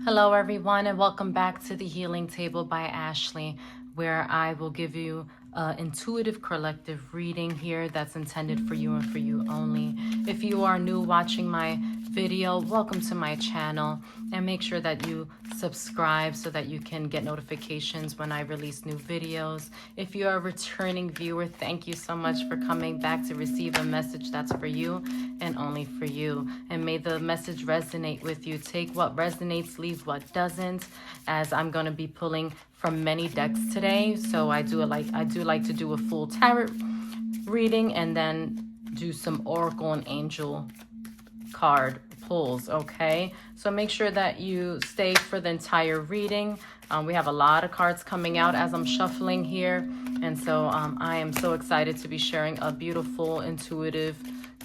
Hello, everyone, and welcome back to the Healing Table by Ashley, where I will give you an intuitive collective reading here that's intended for you and for you only. If you are new watching my video, welcome to my channel, and make sure that you subscribe so that you can get notifications when I release new videos. If you are a returning viewer, thank you so much for coming back to receive a message that's for you and only for you. And may the message resonate with you. Take what resonates, leave what doesn't, as I'm going to be pulling from many decks today. So I do like to do a full tarot reading and then do some oracle and angel card pulls. Okay, so make sure that you stay for the entire reading. We have a lot of cards coming out as I'm shuffling here, and so I am so excited to be sharing a beautiful, intuitive,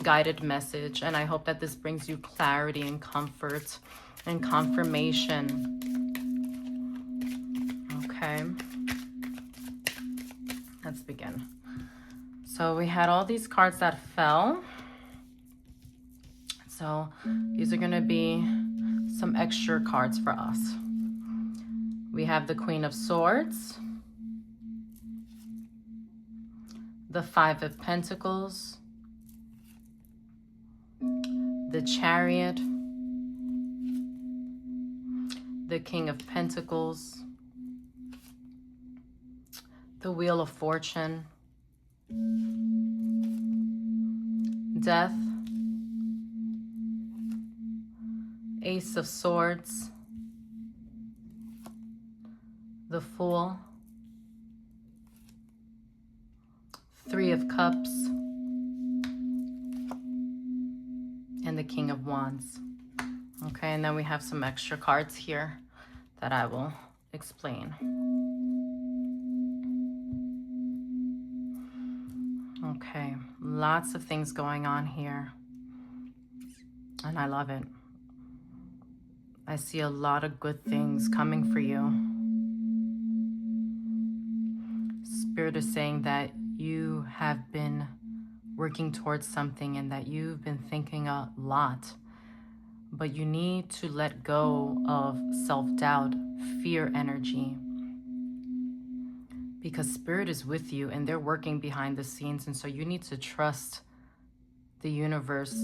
guided message, and I hope that this brings you clarity and comfort and confirmation. Okay, let's begin. So we had all these cards that fell. So these are going to be some extra cards for us. We have the Queen of Swords, the Five of Pentacles, the Chariot, the King of Pentacles, the Wheel of Fortune, Death, Ace of Swords, the Fool, Three of Cups, and the King of Wands. Okay, and then we have some extra cards here that I will explain. Okay, lots of things going on here, and I love it. I see a lot of good things coming for you. Spirit is saying that you have been working towards something and that you've been thinking a lot, but you need to let go of self-doubt, fear energy, because Spirit is with you and they're working behind the scenes. And so you need to trust the universe,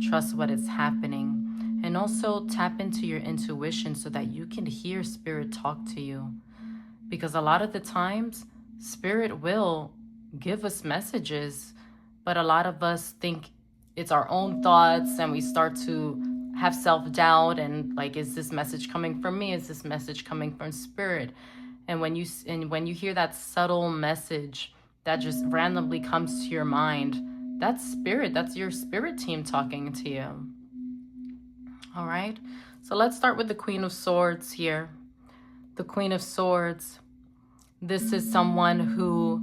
trust what is happening. And also tap into your intuition so that you can hear Spirit talk to you. Because a lot of the times, Spirit will give us messages, but a lot of us think it's our own thoughts and we start to have self-doubt and like, is this message coming from me? Is this message coming from Spirit? And when you hear that subtle message that just randomly comes to your mind, that's Spirit, that's your spirit team talking to you. All right, so let's start with the Queen of Swords here. The Queen of Swords, this is someone who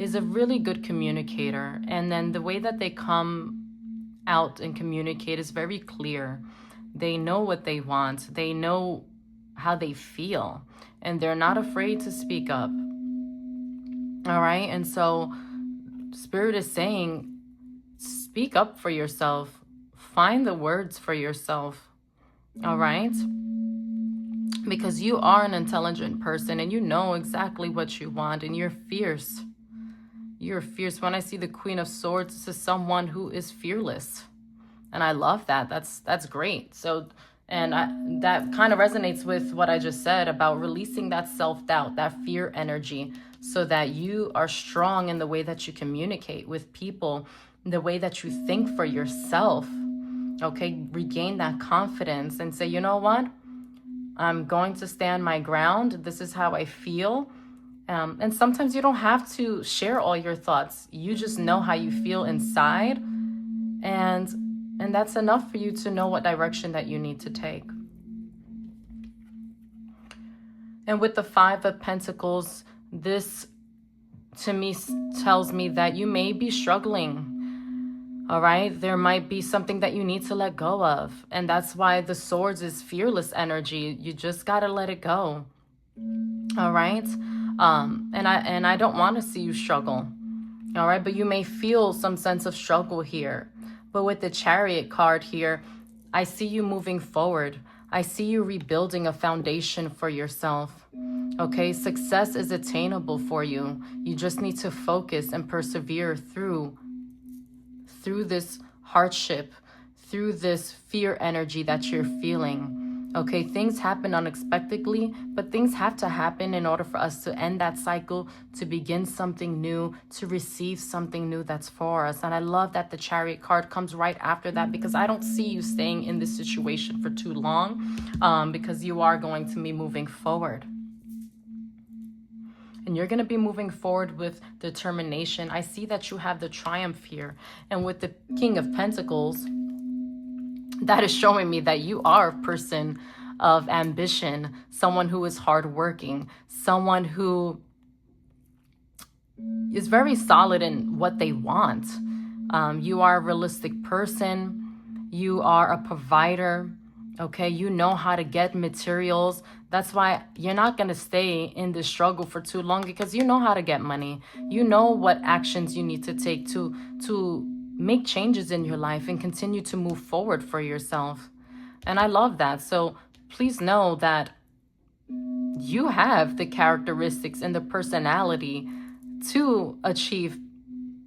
is a really good communicator. And then the way that they come out and communicate is very clear. They know what they want. They know how they feel. And they're not afraid to speak up. All right, and so Spirit is saying, speak up for yourself. Find the words for yourself, all right? Because you are an intelligent person and you know exactly what you want and you're fierce. You're fierce. When I see the Queen of Swords, this is someone who is fearless. And I love that. That's great. So, and that kind of resonates with what I just said about releasing that self-doubt, that fear energy, so that you are strong in the way that you communicate with people, the way that you think for yourself. Okay, regain that confidence and say, you know what? I'm going to stand my ground. This is how I feel. And sometimes you don't have to share all your thoughts. You just know how you feel inside. And that's enough for you to know what direction that you need to take. And with the Five of Pentacles, this to me tells me that you may be struggling. All right, there might be something that you need to let go of. And that's why the Swords is fearless energy. You just got to let it go. All right. And I don't want to see you struggle. All right. But you may feel some sense of struggle here. But with the Chariot card here, I see you moving forward. I see you rebuilding a foundation for yourself. Okay, success is attainable for you. You just need to focus and persevere through this hardship, through this fear energy that you're feeling. Okay, things happen unexpectedly, but things have to happen in order for us to end that cycle, to begin something new, to receive something new that's for us. And I love that the Chariot card comes right after that, because I don't see you staying in this situation for too long, because you are going to be moving forward. And you're going to be moving forward with determination. I see that you have the Triumph here. And with the King of Pentacles, that is showing me that you are a person of ambition, someone who is hardworking, someone who is very solid in what they want. You are a realistic person. You are a provider. Okay, you know how to get materials. That's why you're not going to stay in this struggle for too long, because you know how to get money. You know what actions you need to take to make changes in your life and continue to move forward for yourself. And I love that. So please know that you have the characteristics and the personality to achieve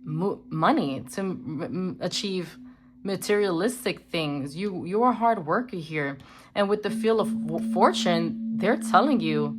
money, to achieve materialistic things. You are a hard worker here. And with the Wheel of Fortune, they're telling you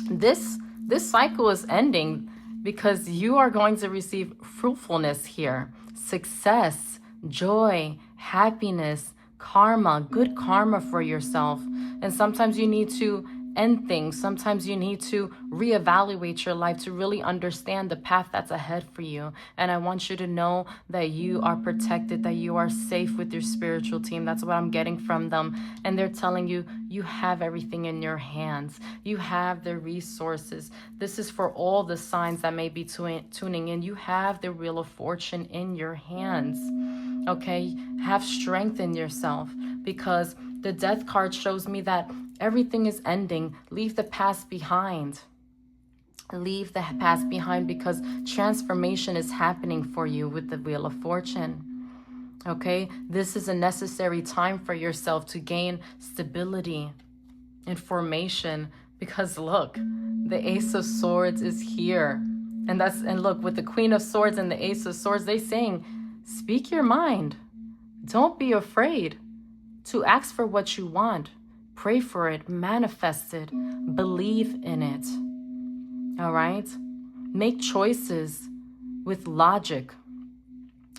this cycle is ending, because you are going to receive fruitfulness here, success, joy, happiness, karma, good karma for yourself. And sometimes you need to end things. Sometimes you need to reevaluate your life to really understand the path that's ahead for you. And I want you to know that you are protected, that you are safe with your spiritual team. That's what I'm getting from them. And they're telling you, you have everything in your hands. You have the resources. This is for all the signs that may be tuning in. You have the Wheel of Fortune in your hands. Okay, have strength in yourself, because the Death card shows me that everything is ending. Leave the past behind. Leave the past behind, because transformation is happening for you with the Wheel of Fortune. Okay, this is a necessary time for yourself to gain stability and formation, because look, the Ace of Swords is here. And look, with the Queen of Swords and the Ace of Swords, they're saying, speak your mind. Don't be afraid to ask for what you want. Pray for it, manifest it, believe in it. All right? Make choices with logic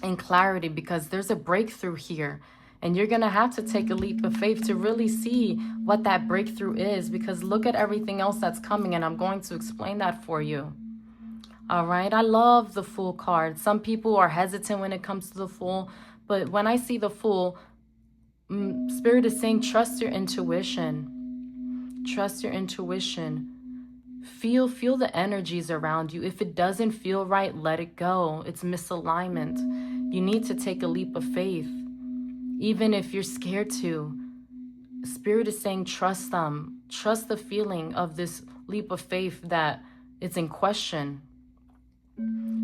and clarity, because there's a breakthrough here. And you're going to have to take a leap of faith to really see what that breakthrough is, because look at everything else that's coming, and I'm going to explain that for you. All right? I love the Fool card. Some people are hesitant when it comes to the Fool, but when I see the Fool, Spirit is saying, trust your intuition. Trust your intuition. Feel the energies around you. If it doesn't feel right, let it go. It's misalignment. You need to take a leap of faith, even if you're scared to. Spirit is saying, trust them. Trust the feeling of this leap of faith that it's in question,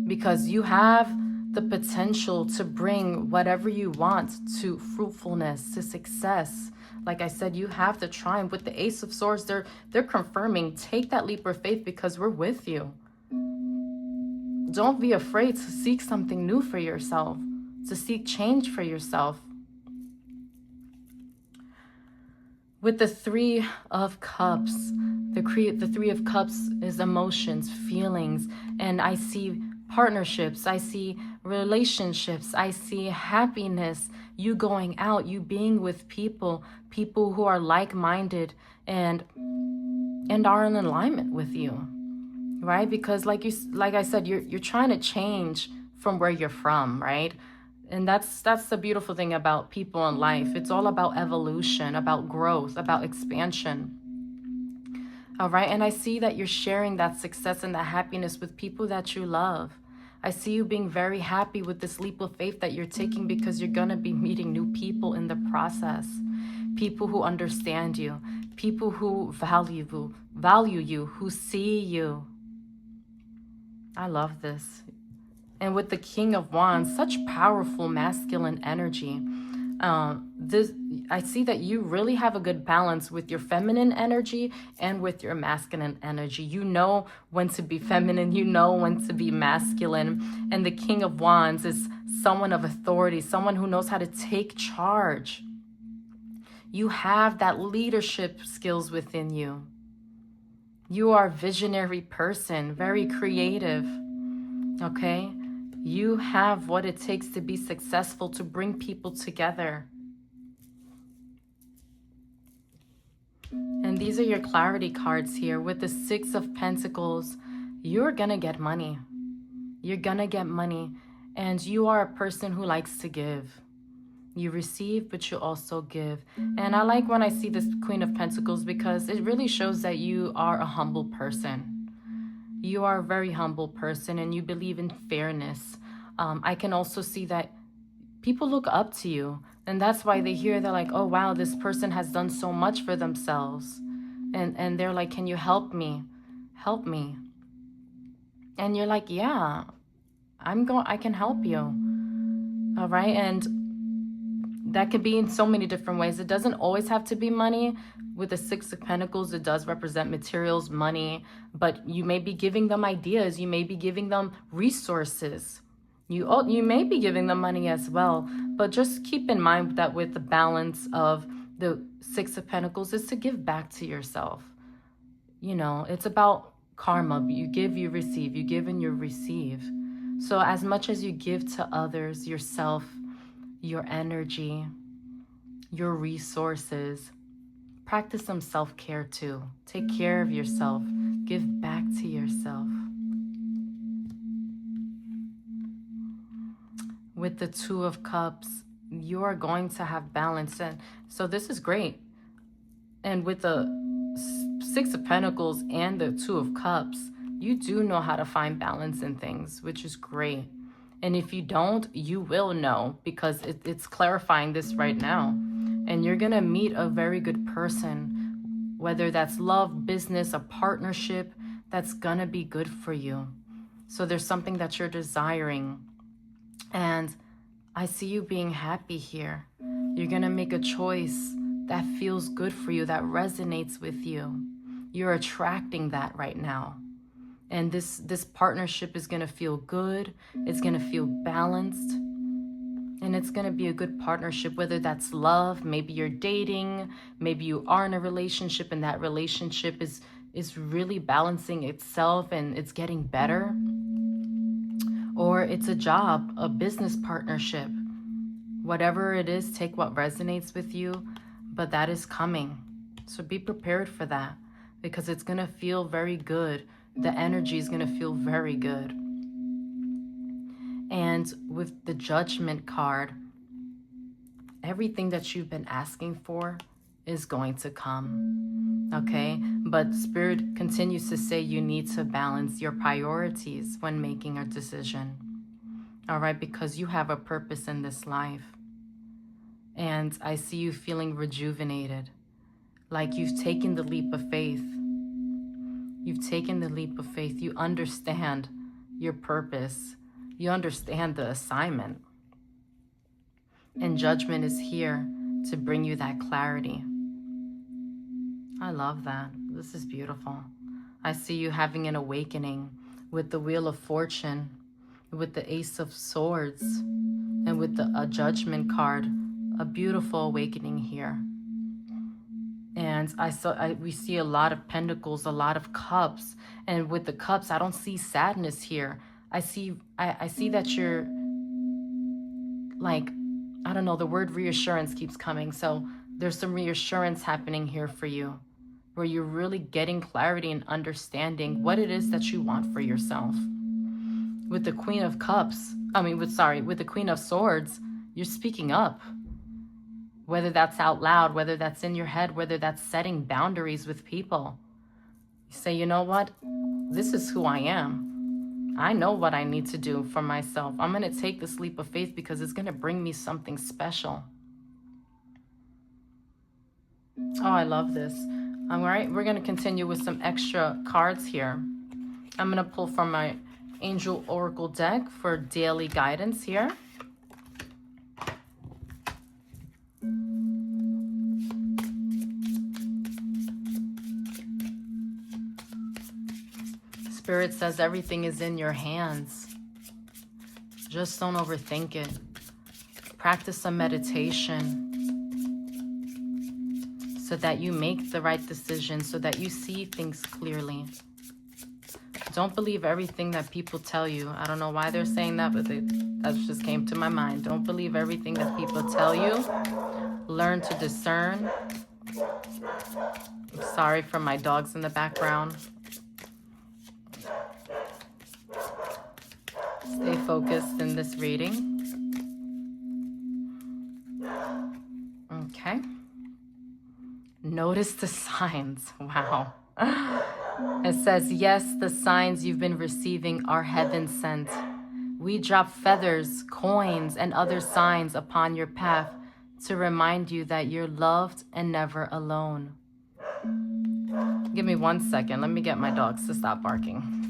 because you have the potential to bring whatever you want to fruitfulness, to success. Like I said, you have the triumph. With the Ace of Swords, they're confirming, take that leap of faith, because we're with you. Don't be afraid to seek something new for yourself, to seek change for yourself. With the Three of Cups, the Three of Cups is emotions, feelings, and I see partnerships, I see relationships, I see happiness, you going out, you being with people who are like-minded and are in alignment with you, right? Because like I said, you're trying to change from where you're from, right? And that's the beautiful thing about people in life. It's all about evolution, about growth, about expansion. All right. And I see that you're sharing that success and that happiness with people that you love. I see you being very happy with this leap of faith that you're taking, because you're going to be meeting new people in the process. People who understand you, people who value you, who see you. I love this. And with the King of Wands, such powerful masculine energy. I see that you really have a good balance with your feminine energy and with your masculine energy. You know when to be feminine, you know when to be masculine. And the King of Wands is someone of authority, someone who knows how to take charge. You have that leadership skills within you. You are a visionary person, very creative, okay? You have what it takes to be successful, to bring people together. And these are your clarity cards here. With the Six of Pentacles, you're gonna get money. You're gonna get money. And you are a person who likes to give. You receive, but you also give. And I like when I see this Queen of Pentacles because it really shows that you are a humble person. You are a very humble person and you believe in fairness. I can also see that people look up to you. And that's why they hear, they're like, oh, wow, this person has done so much for themselves. And they're like, can you help me? Help me. And you're like, yeah, I can help you. All right. And that could be in so many different ways. It doesn't always have to be money. With the Six of Pentacles, it does represent materials, money, but you may be giving them ideas. You may be giving them resources. You may be giving them money as well, but just keep in mind that with the balance of the Six of Pentacles is to give back to yourself. You know, it's about karma. You give, you receive. You give and you receive. So as much as you give to others, yourself, your energy, your resources, practice some self-care too. Take care of yourself. Give back to yourself. With the Two of Cups, you are going to have balance. And so this is great. And with the Six of Pentacles and the Two of Cups, you do know how to find balance in things, which is great. And if you don't, you will know because it's clarifying this right now. And you're going to meet a very good person, whether that's love, business, a partnership, that's going to be good for you. So there's something that you're desiring. And I see you being happy here. You're going to make a choice that feels good for you, that resonates with you. You're attracting that right now. And this partnership is going to feel good. It's going to feel balanced. And it's going to be a good partnership, whether that's love, maybe you're dating, maybe you are in a relationship and that relationship is really balancing itself and it's getting better. Or it's a job, a business partnership. Whatever it is, take what resonates with you, but that is coming. So be prepared for that because it's going to feel very good. The energy is going to feel very good. And with the Judgment card, everything that you've been asking for is going to come, okay? But Spirit continues to say you need to balance your priorities when making a decision, all right? Because you have a purpose in this life. And I see you feeling rejuvenated, like you've taken the leap of faith. You've taken the leap of faith. You understand your purpose. You understand the assignment. And Judgment is here to bring you that clarity. I love that. This is beautiful. I see you having an awakening with the Wheel of Fortune, with the Ace of Swords, and with the Judgment card. A beautiful awakening here. And we see a lot of pentacles, a lot of cups. And with the cups, I don't see sadness here. I see that you're like, I don't know, the word reassurance keeps coming. So there's some reassurance happening here for you, where you're really getting clarity and understanding what it is that you want for yourself. With the Queen of Cups, with the Queen of Swords, you're speaking up. Whether that's out loud, whether that's in your head, whether that's setting boundaries with people. You say, you know what? This is who I am. I know what I need to do for myself. I'm going to take this leap of faith because it's going to bring me something special. Oh, I love this. All right, we're going to continue with some extra cards here. I'm going to pull from my Angel Oracle deck for daily guidance here. Spirit says everything is in your hands. Just don't overthink it. Practice some meditation so that you make the right decision, so that you see things clearly. Don't believe everything that people tell you. I don't know why they're saying that, but that just came to my mind. Don't believe everything that people tell you. Learn to discern. I'm sorry for my dogs in the background. Stay focused in this reading. Okay. Notice the signs. Wow. It says, yes, the signs you've been receiving are heaven sent. We drop feathers, coins, and other signs upon your path to remind you that you're loved and never alone. Give me 1 second. Let me get my dogs to stop barking.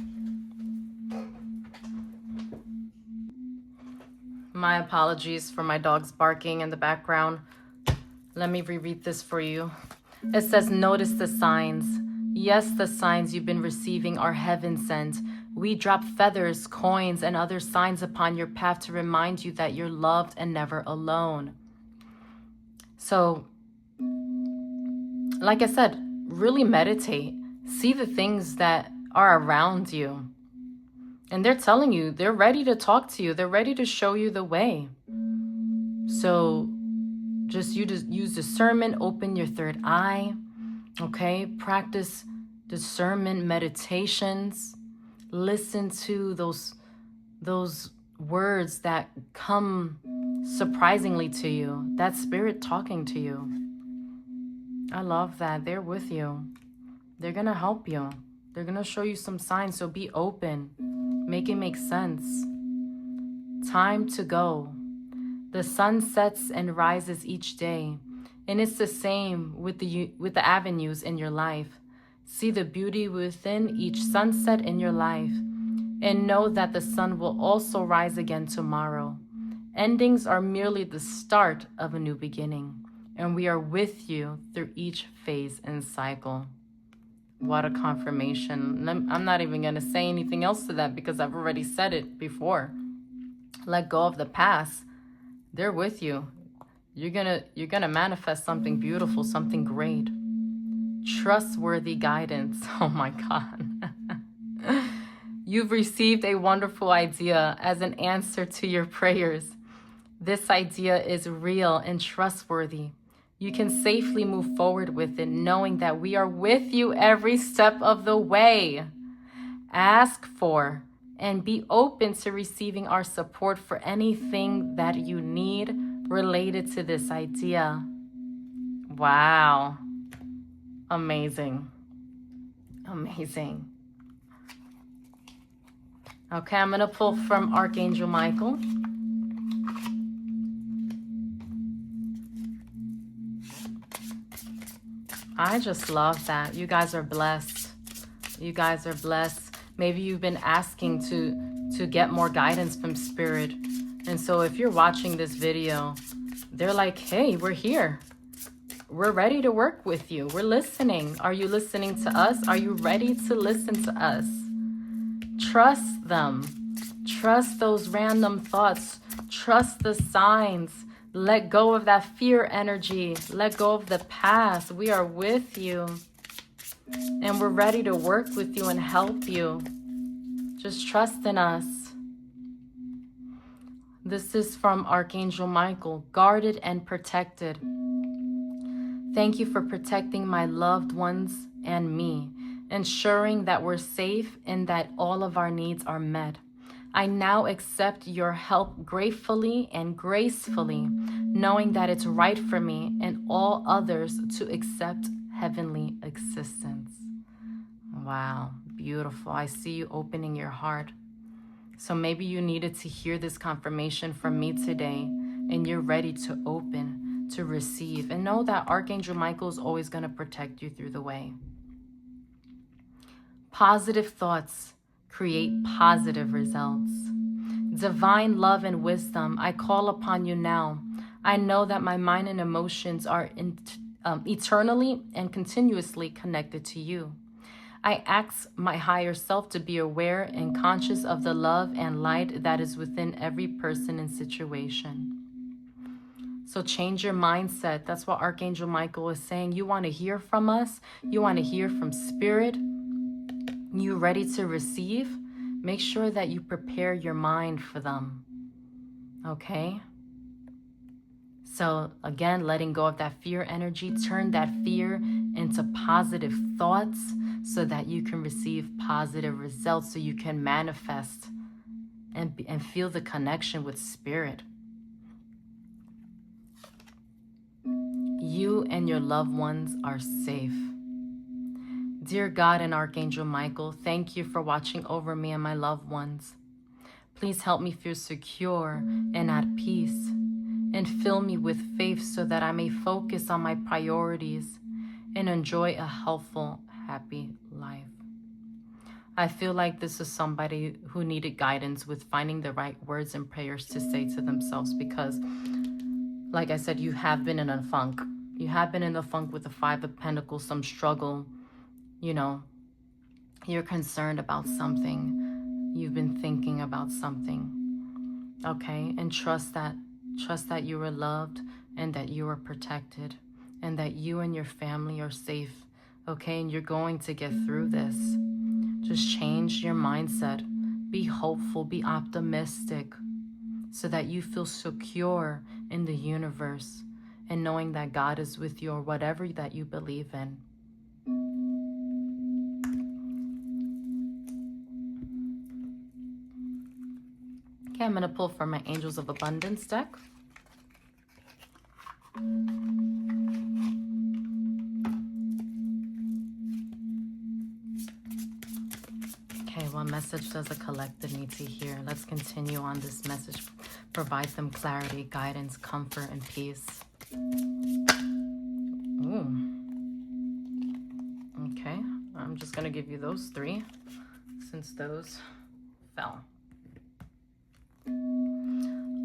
My apologies for my dogs barking in the background. Let me reread this for you. It says, notice the signs. Yes, the signs you've been receiving are heaven sent. We drop feathers, coins, and other signs upon your path to remind you that you're loved and never alone. So, like I said, really meditate. See the things that are around you. And they're telling you, they're ready to talk to you. They're ready to show you the way. So, just use discernment, open your third eye. Okay, practice discernment meditations. Listen to those words that come surprisingly to you. That spirit talking to you. I love that. They're with you. They're gonna help you. They're gonna show you some signs. So be open. Make it make sense. Time to go. The sun sets and rises each day. And it's the same with the avenues in your life. See the beauty within each sunset in your life. And know that the sun will also rise again tomorrow. Endings are merely the start of a new beginning. And we are with you through each phase and cycle. What a confirmation. I'm not even going to say anything else to that because I've already said it before. Let go of the past. They're with you. You're gonna manifest something beautiful, something great. Trustworthy guidance. Oh my God. You've received a wonderful idea as an answer to your prayers. This idea is real and trustworthy. You can safely move forward with it, knowing that we are with you every step of the way. Ask for and be open to receiving our support for anything that you need related to this idea. Wow. Amazing. Amazing. Okay, I'm going to pull from Archangel Michael. I just love that. You guys are blessed. You guys are blessed. Maybe you've been asking to get more guidance from Spirit. And so if you're watching this video, they're like, hey, we're here. We're ready to work with you. We're listening. Are you listening to us? Are you ready to listen to us? Trust them. Trust those random thoughts. Trust the signs. Let go of that fear energy. Let go of the past. We are with you. And we're ready to work with you and help you. Just trust in us. This is from Archangel Michael, guarded and protected. Thank you for protecting my loved ones and me, ensuring that we're safe and that all of our needs are met. I now accept your help gratefully and gracefully, knowing that it's right for me and all others to accept heavenly existence. Wow, beautiful. I see you opening your heart. So maybe you needed to hear this confirmation from me today, and you're ready to open, to receive, and know that Archangel Michael is always going to protect you through the way. Positive thoughts create positive results. Divine love and wisdom, I call upon you now. I know that my mind and emotions are eternally and continuously connected to you. I ask my higher self to be aware and conscious of the love and light that is within every person and situation. So change your mindset. That's what Archangel Michael is saying. You want to hear from us? You want to hear from Spirit? You ready to receive? Make sure that you prepare your mind for them. Okay? So again, letting go of that fear energy, turn that fear into positive thoughts so that you can receive positive results, so you can manifest and feel the connection with Spirit. You and your loved ones are safe. Dear God and Archangel Michael, thank you for watching over me and my loved ones. Please help me feel secure and at peace, and fill me with faith so that I may focus on my priorities and enjoy a healthful, happy life. I feel like this is somebody who needed guidance with finding the right words and prayers to say to themselves, because, like I said, you have been in a funk. You have been in the funk with the Five of Pentacles, some struggle. You know, you're concerned about something. You've been thinking about something. Okay? And trust that you are loved and that you are protected and that you and your family are safe. Okay? And you're going to get through this. Just change your mindset. Be hopeful, be optimistic, so that you feel secure in the universe and knowing that God is with you, or whatever that you believe in. Okay, I'm going to pull from my Angels of Abundance deck. Okay, what message does a collective need to hear? Let's continue on this message. Provide them clarity, guidance, comfort, and peace. Ooh. Okay, I'm just going to give you those three since those fell.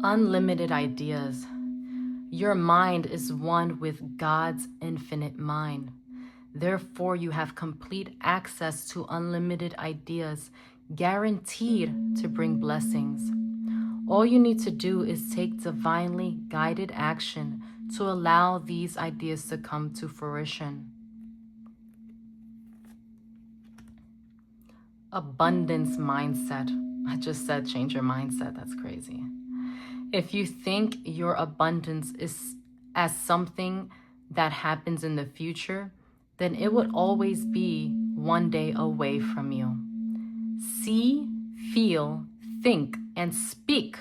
Unlimited ideas. Your mind is one with God's infinite mind. Therefore, you have complete access to unlimited ideas, guaranteed to bring blessings. All you need to do is take divinely guided action to allow these ideas to come to fruition. Abundance mindset. I just said change your mindset. That's crazy. If you think your abundance is as something that happens in the future, then it would always be one day away from you. See, feel, think, and speak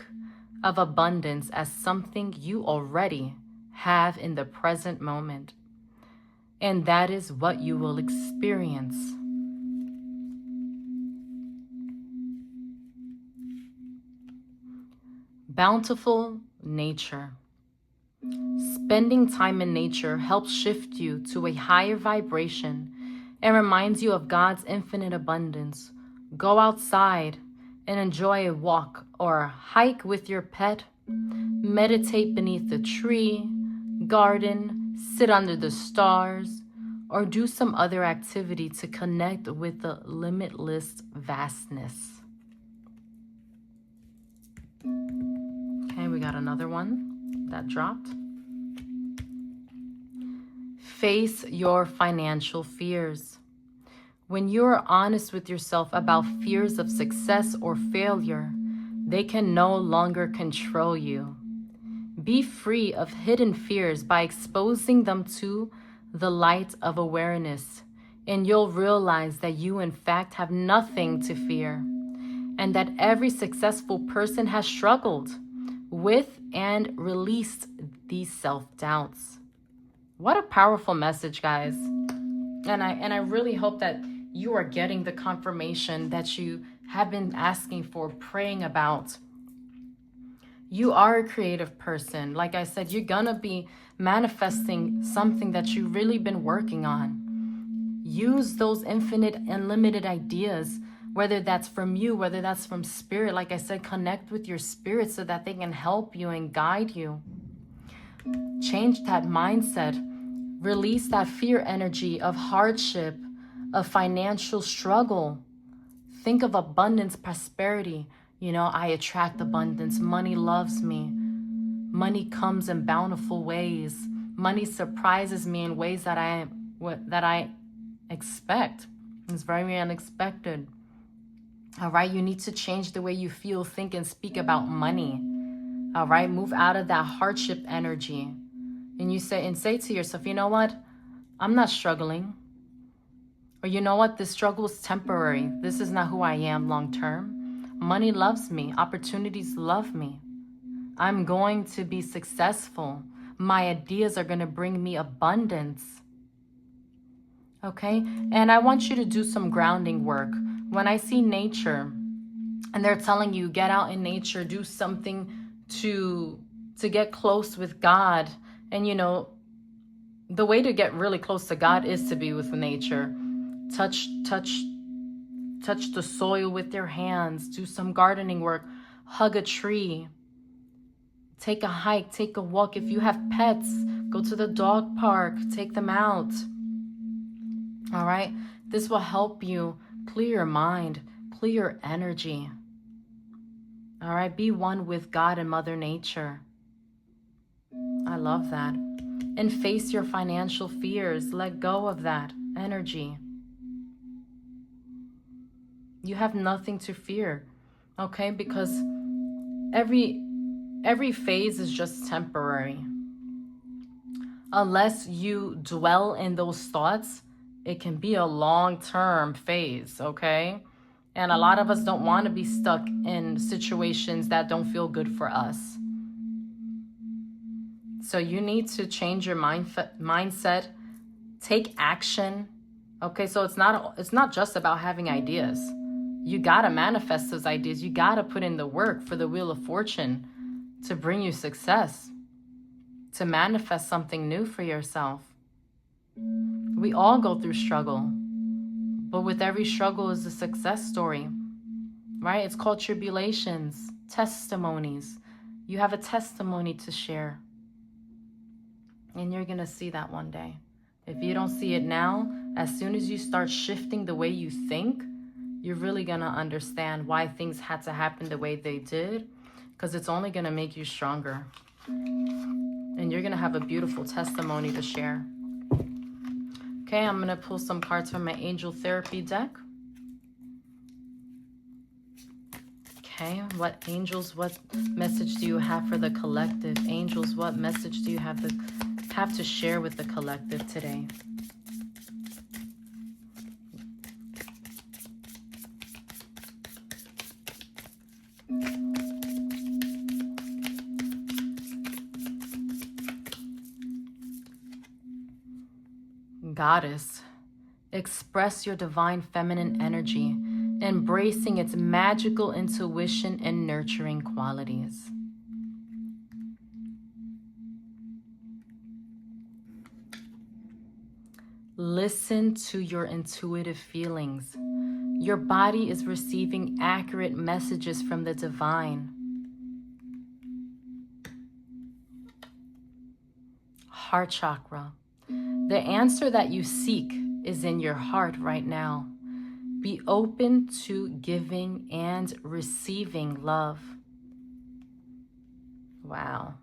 of abundance as something you already have in the present moment. And that is what you will experience. Bountiful nature. Spending time in nature helps shift you to a higher vibration and reminds you of God's infinite abundance. Go outside and enjoy a walk or hike with your pet. Meditate beneath a tree, garden, sit under the stars, or do some other activity to connect with the limitless vastness. Okay, we got another one that dropped. Face your financial fears. When you are honest with yourself about fears of success or failure, they can no longer control you. Be free of hidden fears by exposing them to the light of awareness, and you'll realize that you in fact have nothing to fear, and that every successful person has struggled with and released these self-doubts. What a powerful message, guys. And I really hope that you are getting the confirmation that you have been asking for, praying about. You are a creative person. Like I said, you're gonna be manifesting something that you've really been working on. Use those infinite, unlimited ideas, whether that's from you, whether that's from spirit. Like I said, connect with your spirit so that they can help you and guide you. Change that mindset. Release that fear energy of hardship, a financial struggle. Think of abundance, prosperity. You know, I attract abundance. Money loves me. Money comes in bountiful ways. Money surprises me in ways that I expect. It's very unexpected. All right, you need to change the way you feel, think, and speak about money. All right, move out of that hardship energy. And you say to yourself, you know what? I'm not struggling. Or you know what? This struggle is temporary. This is not who I am long term. Money loves me. Opportunities love me. I'm going to be successful. My ideas are going to bring me abundance. Okay? And I want you to do some grounding work. When I see nature and they're telling you, get out in nature, do something to get close with God. And you know, the way to get really close to God is to be with nature. Touch the soil with your hands. Do some gardening work. Hug a tree. Take a hike. Take a walk. If you have pets, go to the dog park. Take them out. All right? This will help you clear your mind, clear your energy. All right? Be one with God and Mother Nature. I love that. And face your financial fears. Let go of that energy. You have nothing to fear, okay? Because every phase is just temporary. Unless you dwell in those thoughts, it can be a long-term phase, okay? And a lot of us don't want to be stuck in situations that don't feel good for us. So you need to change your mindset, take action, okay? So it's not just about having ideas. You got to manifest those ideas. You got to put in the work for the Wheel of Fortune to bring you success, to manifest something new for yourself. We all go through struggle, but with every struggle is a success story, right? It's called tribulations, testimonies. You have a testimony to share, and you're going to see that one day. If you don't see it now, as soon as you start shifting the way you think, you're really going to understand why things had to happen the way they did, because it's only going to make you stronger. And you're going to have a beautiful testimony to share. Okay, I'm going to pull some cards from my Angel Therapy deck. Okay, what message do you have for the collective? Angels, what message do you have to share with the collective today? Goddess, express your divine feminine energy, embracing its magical intuition and nurturing qualities. Listen to your intuitive feelings. Your body is receiving accurate messages from the divine. Heart chakra. The answer that you seek is in your heart right now. Be open to giving and receiving love. Wow.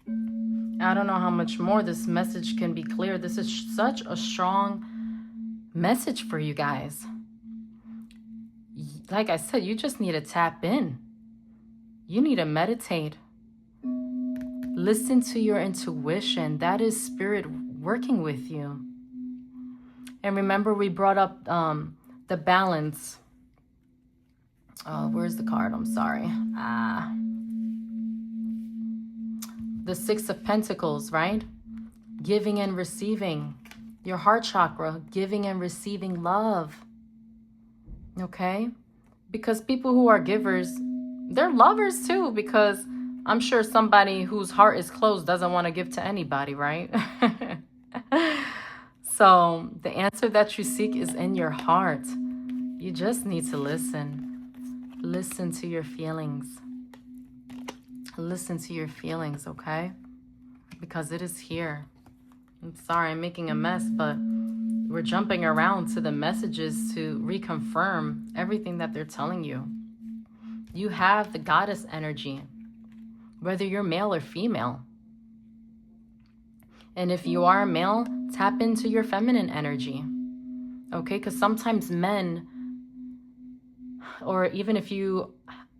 I don't know how much more this message can be clear. This is such a strong message for you guys. Like I said, you just need to tap in. You need to meditate. Listen to your intuition. That is spirit working with you. And remember, we brought up the balance. Where's the card? I'm sorry. The Six of Pentacles, right? Giving and receiving. Your heart chakra, giving and receiving love. Okay? Because people who are givers, they're lovers too, because I'm sure somebody whose heart is closed doesn't want to give to anybody, right? So the answer that you seek is in your heart. You just need to listen. Listen to your feelings. Listen to your feelings, okay? Because it is here. I'm sorry I'm making a mess, but We're jumping around to the messages to reconfirm everything that they're telling you. You have the goddess energy, whether you're male or female. And if you are a male, tap into your feminine energy. Okay, because sometimes men, or even if you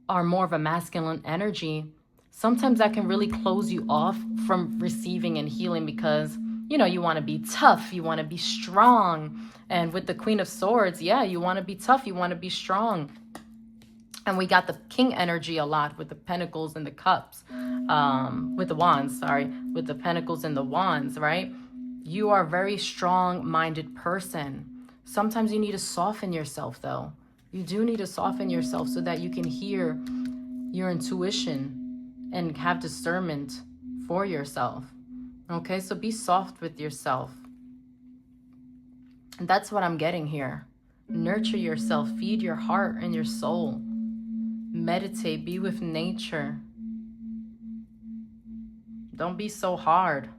are more of a masculine energy, sometimes that can really close you off from receiving and healing because, you know, you want to be tough, you want to be strong. And with the Queen of Swords, yeah, you want to be tough, you want to be strong. And we got the king energy a lot with the pentacles and the cups, with the wands, sorry, with the pentacles and the wands, right? You are a very strong-minded person. Sometimes you need to soften yourself, though. You do need to soften yourself so that you can hear your intuition and have discernment for yourself. Okay, so be soft with yourself. And that's what I'm getting here. Nurture yourself, feed your heart and your soul. Meditate, be with nature. Don't be so hard.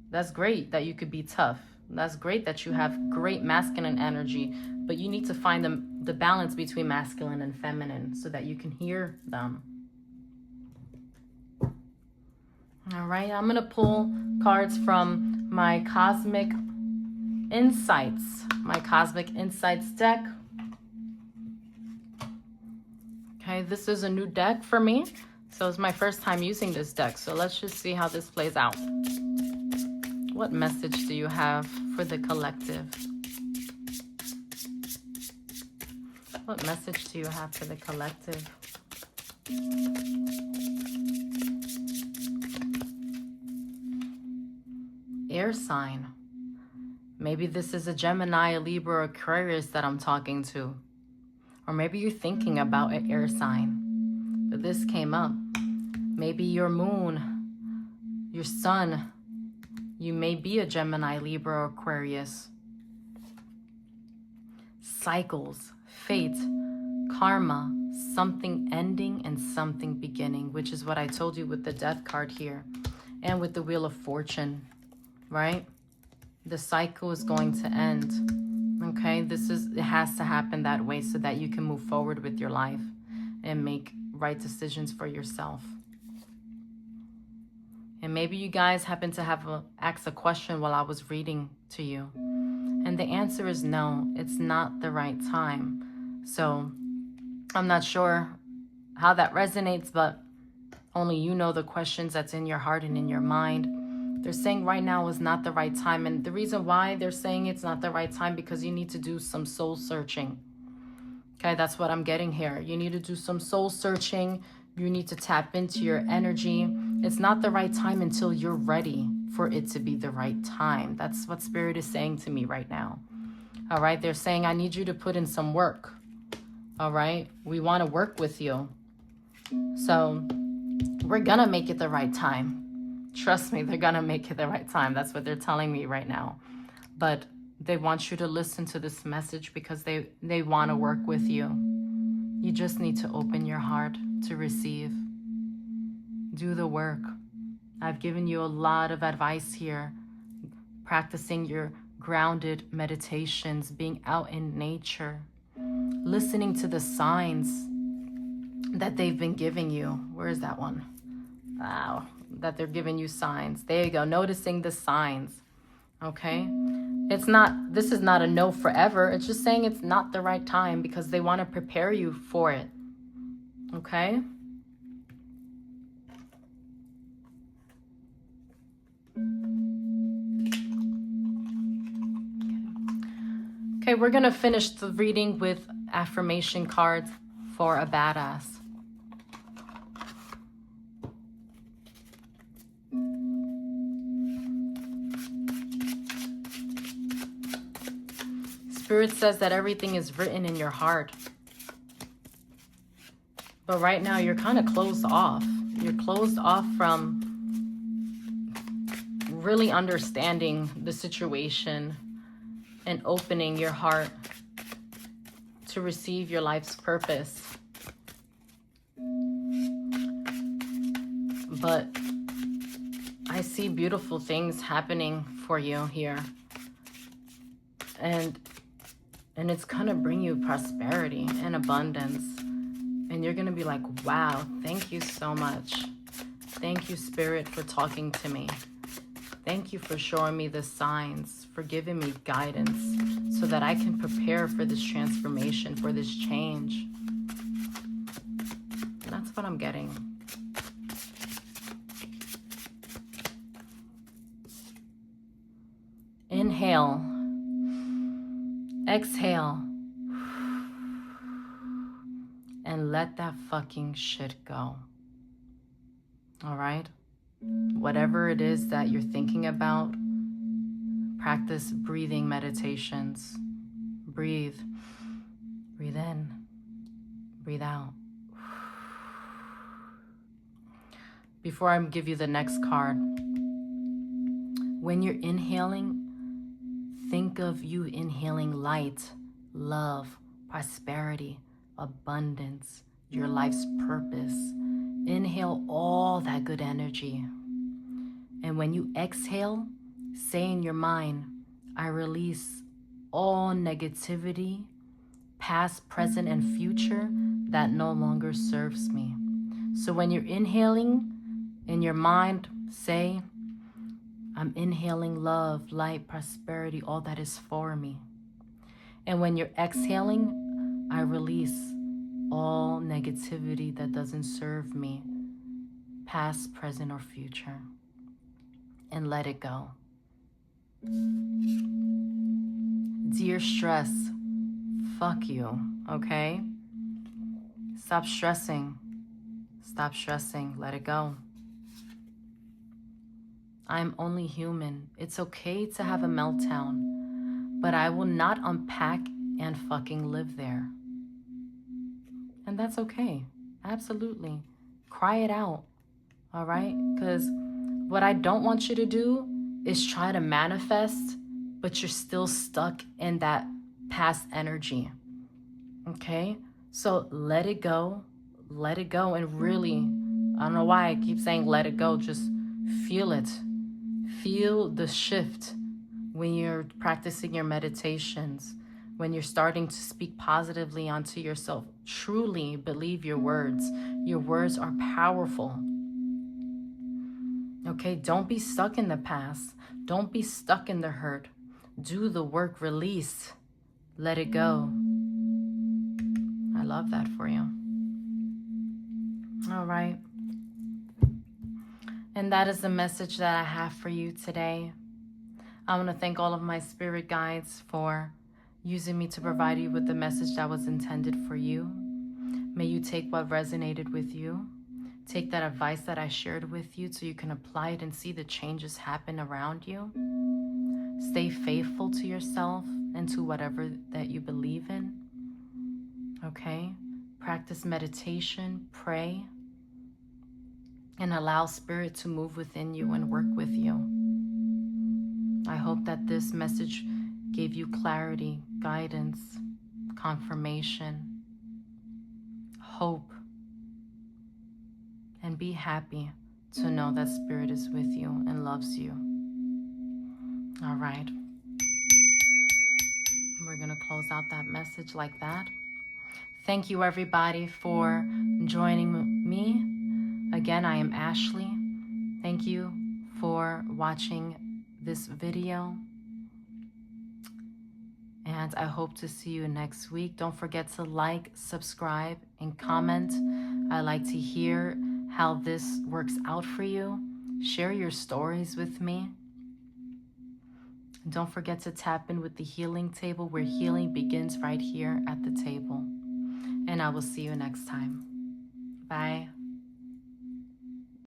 That's great that you could be tough. That's great that you have great masculine energy, but you need to find the balance between masculine and feminine so that you can hear them. All right, I'm going to pull cards from my Cosmic Insights deck. Okay, this is a new deck for me, so it's my first time using this deck. So let's just see how this plays out. What message do you have for the collective? What message do you have for the collective? Air sign. Maybe this is a Gemini, a Libra, or Aquarius that I'm talking to. Or maybe you're thinking about an air sign, but this came up. Maybe your moon, your sun, you may be a Gemini, Libra, or Aquarius. Cycles, fate, karma, something ending and something beginning, which is what I told you with the Death card here and with the Wheel of Fortune, right? The cycle is going to end. Okay, it has to happen that way so that you can move forward with your life and make right decisions for yourself. And maybe you guys happen to have asked a question while I was reading to you. And the answer is no, it's not the right time. So I'm not sure how that resonates, but only you know the questions that's in your heart and in your mind. They're saying right now is not the right time. And the reason why they're saying it's not the right time, because you need to do some soul searching. Okay, that's what I'm getting here. You need to do some soul searching. You need to tap into your energy. It's not the right time until you're ready for it to be the right time. That's what Spirit is saying to me right now. All right, they're saying, I need you to put in some work. All right, we want to work with you. So we're going to make it the right time. Trust me, they're going to make it the right time. That's what they're telling me right now. But they want you to listen to this message because they want to work with you. You just need to open your heart to receive. Do the work. I've given you a lot of advice here. Practicing your grounded meditations, being out in nature, listening to the signs that they've been giving you. Where is that one? Wow. That they're giving you signs. There you go. Noticing the signs. Okay. This is not a no forever. It's just saying it's not the right time because they want to prepare you for it. Okay. Okay, we're going to finish the reading with affirmation cards for a badass. Spirit says that everything is written in your heart. But right now you're kind of closed off. You're closed off from really understanding the situation and opening your heart to receive your life's purpose. But I see beautiful things happening for you here. And it's gonna bring you prosperity and abundance. And you're gonna be like, wow, thank you so much. Thank you, Spirit, for talking to me. Thank you for showing me the signs, for giving me guidance so that I can prepare for this transformation, for this change. And that's what I'm getting. Inhale. Exhale. And let that fucking shit go. All right? Whatever it is that you're thinking about, practice breathing meditations. Breathe. Breathe in. Breathe out. Before I give you the next card, when you're inhaling, think of you inhaling light, love, prosperity, abundance, your life's purpose. Inhale all that good energy. And when you exhale, say in your mind, I release all negativity, past, present, and future that no longer serves me. So when you're inhaling, in your mind, say, I'm inhaling love, light, prosperity, all that is for me. And when you're exhaling, I release all negativity that doesn't serve me, past, present, or future. And let it go. Dear stress, fuck you, okay? Stop stressing. Stop stressing. Let it go. I'm only human. It's okay to have a meltdown, but I will not unpack and fucking live there. And that's okay. Absolutely. Cry it out. All right? Because what I don't want you to do is try to manifest, but you're still stuck in that past energy. Okay? So let it go. Let it go. And really, I don't know why I keep saying let it go. Just feel it. Feel the shift when you're practicing your meditations, when you're starting to speak positively onto yourself. Truly believe your words. Your words are powerful. Okay, don't be stuck in the past. Don't be stuck in the hurt. Do the work, release. Let it go. I love that for you. All right. And that is the message that I have for you today. I want to thank all of my spirit guides for using me to provide you with the message that was intended for you. May you take what resonated with you. Take that advice that I shared with you so you can apply it and see the changes happen around you. Stay faithful to yourself and to whatever that you believe in. Okay? Practice meditation, pray, and allow Spirit to move within you and work with you. I hope that this message gave you clarity, guidance, confirmation, hope, and be happy to know that Spirit is with you and loves you. All right. We're going to close out that message like that. Thank you, everybody, for joining me. Again, I am Ashley. Thank you for watching this video. And I hope to see you next week. Don't forget to like, subscribe, and comment. I like to hear how this works out for you. Share your stories with me. Don't forget to tap in with the healing table, where healing begins right here at the table. And I will see you next time. Bye.